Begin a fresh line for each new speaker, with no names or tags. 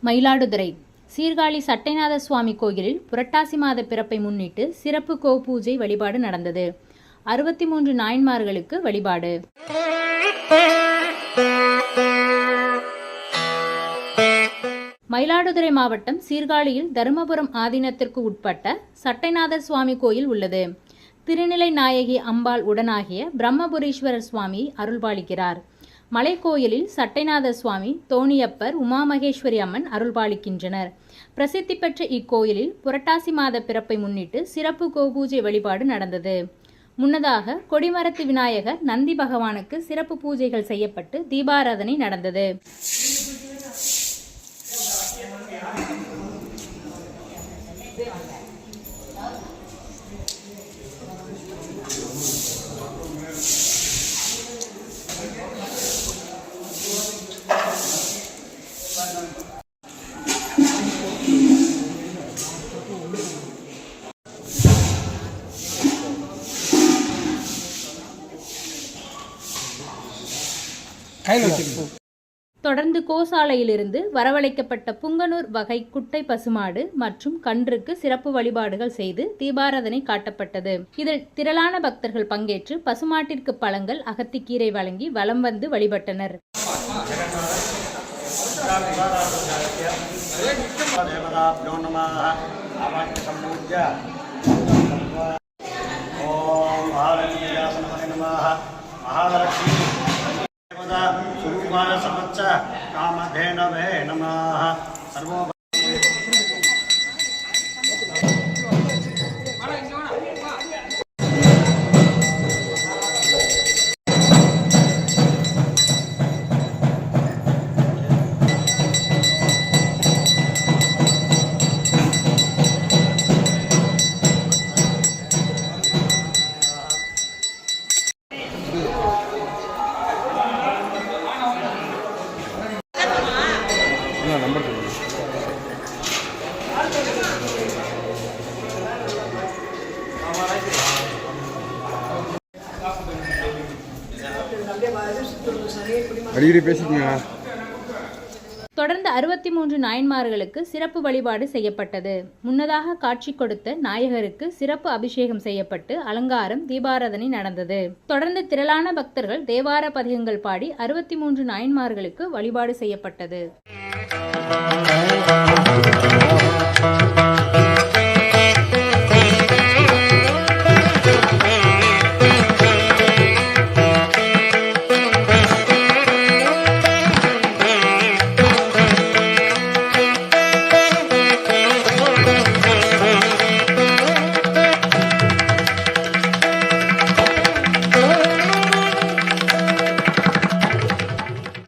மயிலாடுதுறை சீர்காழி சட்டைநாத சுவாமி கோயிலில் புரட்டாசி மாத பிறப்பை முன்னிட்டு சிறப்பு கோபூஜை வழிபாடு நடந்தது. 63 நாயன்மார்களுக்கு வழிபாடு. மயிலாடுதுறை மாவட்டம் சீர்காழியில் தருமபுரம் ஆதீனத்திற்கு உட்பட்ட சட்டைநாத சுவாமி கோயில் உள்ளது. திருநிலை நாயகி அம்பாள் உடனாகிய பிரம்மபுரீஸ்வரர் சுவாமி அருள்பாலிக்கிறார். மலைக்கோயிலில் சட்டைநாத சுவாமி, தோணியப்பர், உமாமகேஸ்வரி அம்மன் அருள்பாலிக்கின்றனர். பிரசித்தி பெற்ற இக்கோயிலில் புரட்டாசி மாத பிறப்பை முன்னிட்டு சிறப்பு கோபூஜை வழிபாடு நடந்தது. முன்னதாக கொடிமரத்து விநாயகர், நந்தி பகவானுக்கு சிறப்பு பூஜைகள் செய்யப்பட்டு தீபாராதனை நடந்தது. தொடர்ந்து கோசாலையிலிருந்து வரவழைக்கப்பட்ட புங்கனூர் வகை குட்டை பசுமாடு மற்றும் கன்றுக்கு சிறப்பு வழிபாடுகள் செய்து தீபாராதனை காட்டப்பட்டது. இதில் திரளான பக்தர்கள் பங்கேற்று பசுமாட்டிற்கு பழங்கள், அகத்திக்கீரை வழங்கி வலம் வந்து வழிபட்டனர்.
காமதேனவே நமः. சர்வோ நம்பர் அடிக்கடி பேசிக்கங்க.
தொடர்ந்து 63 நாயன்மார்களுக்கு சிறப்பு வழிபாடு செய்யப்பட்டது. முன்னதாக காட்சி கொடுத்த நாயகருக்கு சிறப்பு அபிஷேகம் செய்யப்பட்டு அலங்காரம், தீபாராதனை நடந்தது. தொடர்ந்து திரளான பக்தர்கள் தேவார பதிகங்கள் பாடி 63 நாயன்மார்களுக்கு வழிபாடு செய்யப்பட்டது.